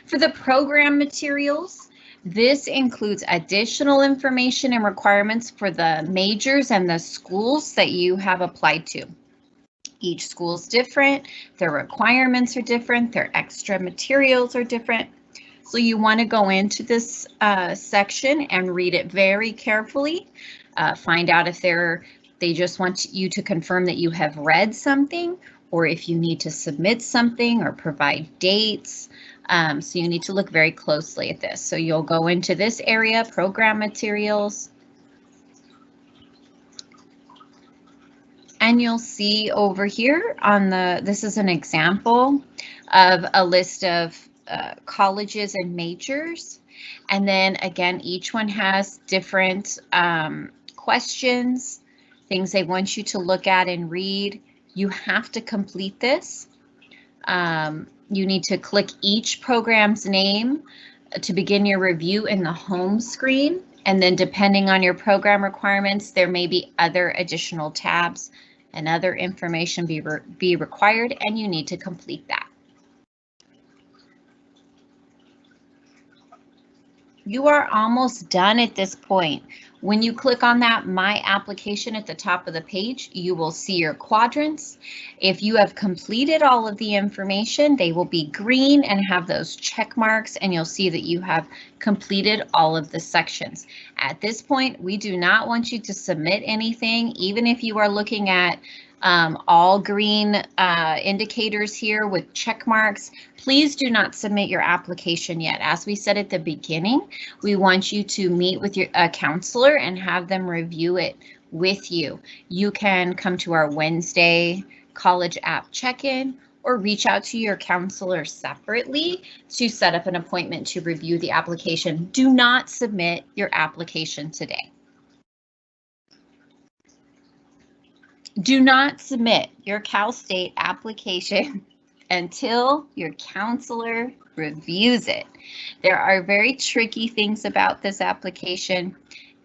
For the program materials, this includes additional information and requirements for the majors and the schools that you have applied to. Each school is different, their requirements are different, their extra materials are different. So you want to go into this section and read it very carefully. Find out if they just want you to confirm that you have read something, or if you need to submit something or provide dates. So you need to look very closely at this. So you'll go into this area, program materials. And you'll see over here on this is an example of a list of colleges and majors. And then again, each one has different questions, things they want you to look at and read. You have to complete this. You need to click each program's name to begin your review in the home screen. And then depending on your program requirements, there may be other additional tabs and other information be required, and you need to complete that. You are almost done at this point. When you click on that My Application at the top of the page, you will see your quadrants. If you have completed all of the information, they will be green and have those check marks, and you'll see that you have completed all of the sections. At this point, we do not want you to submit anything, even if you are looking at all green indicators here with check marks. Please do not submit your application yet. As we said at the beginning, we want you to meet with your counselor and have them review it with you. You can come to our Wednesday college app check-in or reach out to your counselor separately to set up an appointment to review the application. Do not submit your application today. Do not submit your Cal State application until your counselor reviews it. There are very tricky things about this application.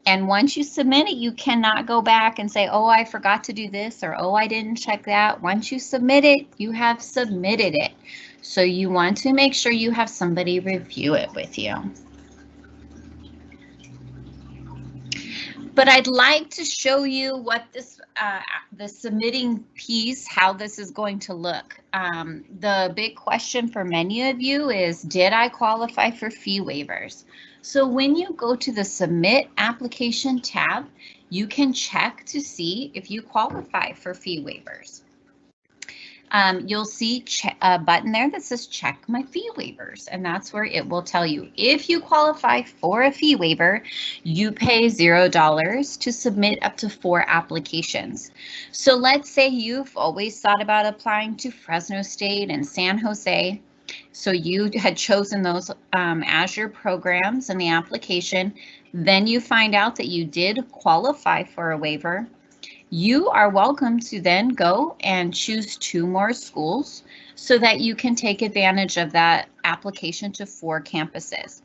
And once you submit it, you cannot go back and say, oh, I forgot to do this, or oh, I didn't check that. Once you submit it, you have submitted it. So you want to make sure you have somebody review it with you. But I'd like to show you what this, the submitting piece, how this is going to look. The big question for many of you is, did I qualify for fee waivers? So when you go to the Submit Application tab, you can check to see if you qualify for fee waivers. You'll see a button there that says check my fee waivers, and that's where it will tell you if you qualify for a fee waiver, you pay $0 to submit up to 4 applications. So let's say you've always thought about applying to Fresno State and San Jose. So you had chosen those as your programs in the application. Then you find out that you did qualify for a waiver. You are welcome to then go and choose 2 more schools so that you can take advantage of that application to 4 campuses.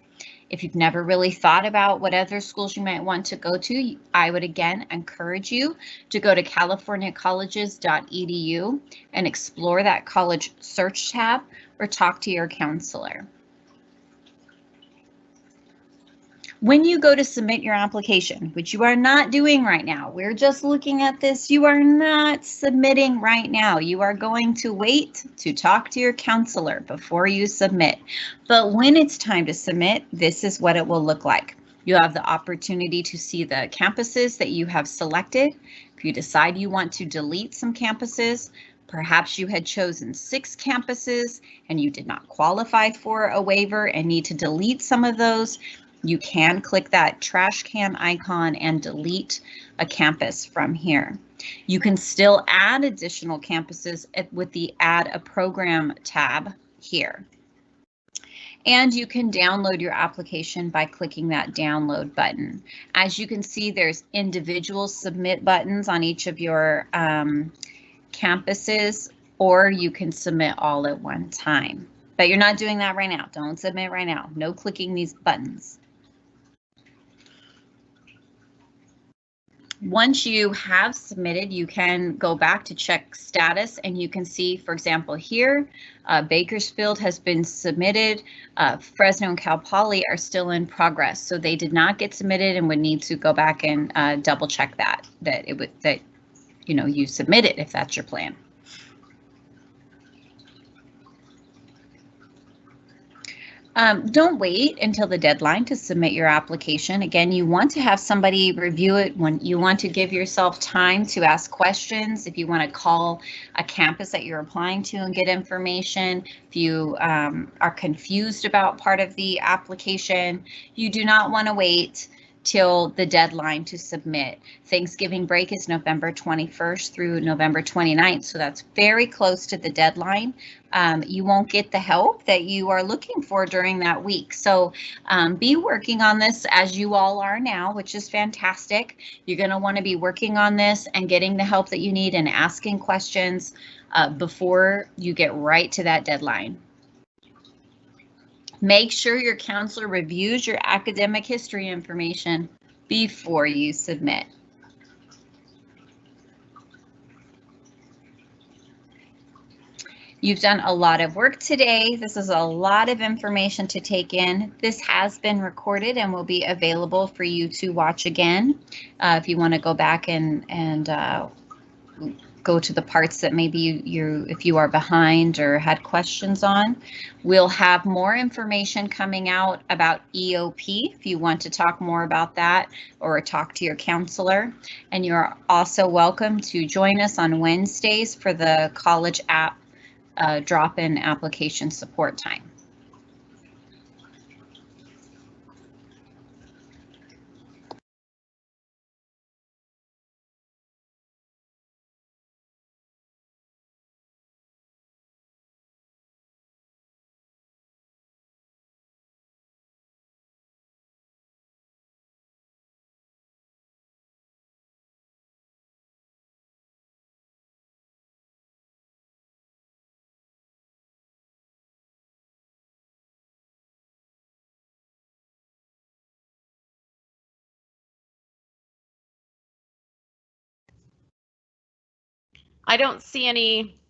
If you've never really thought about what other schools you might want to go to, I would again encourage you to go to californiacolleges.edu and explore that college search tab or talk to your counselor. When you go to submit your application, which you are not doing right now, we're just looking at this, you are not submitting right now. You are going to wait to talk to your counselor before you submit. But when it's time to submit, this is what it will look like. You have the opportunity to see the campuses that you have selected. If you decide you want to delete some campuses, perhaps you had chosen 6 campuses and you did not qualify for a waiver and need to delete some of those, you can click that trash can icon and delete a campus from here. You can still add additional campuses with the Add a Program tab here. And you can download your application by clicking that download button. As you can see, there's individual submit buttons on each of your campuses, or you can submit all at one time. But you're not doing that right now. Don't submit right now. No clicking these buttons. Once you have submitted, you can go back to check status and you can see, for example, here, Bakersfield has been submitted. Fresno and Cal Poly are still in progress, so they did not get submitted and would need to go back and double check that you submitted if that's your plan. Don't wait until the deadline to submit your application. Again, you want to have somebody review it. When you want to give yourself time to ask questions, if you want to call a campus that you're applying to and get information, if you are confused about part of the application, you do not want to wait till the deadline to submit. Thanksgiving break is November 21st through November 29th, so that's very close to the deadline. You won't get the help that you are looking for during that week. So be working on this as you all are now, which is fantastic. You're going to want to be working on this and getting the help that you need and asking questions before you get right to that deadline. Make sure your counselor reviews your academic history information before you submit. You've done a lot of work today. This is a lot of information to take in. This has been recorded and will be available for you to watch again if you want to go back and go to the parts that maybe if you are behind or had questions on. We'll have more information coming out about EOP if you want to talk more about that or talk to your counselor. And you're also welcome to join us on Wednesdays for the college app drop-in application support time. I don't see any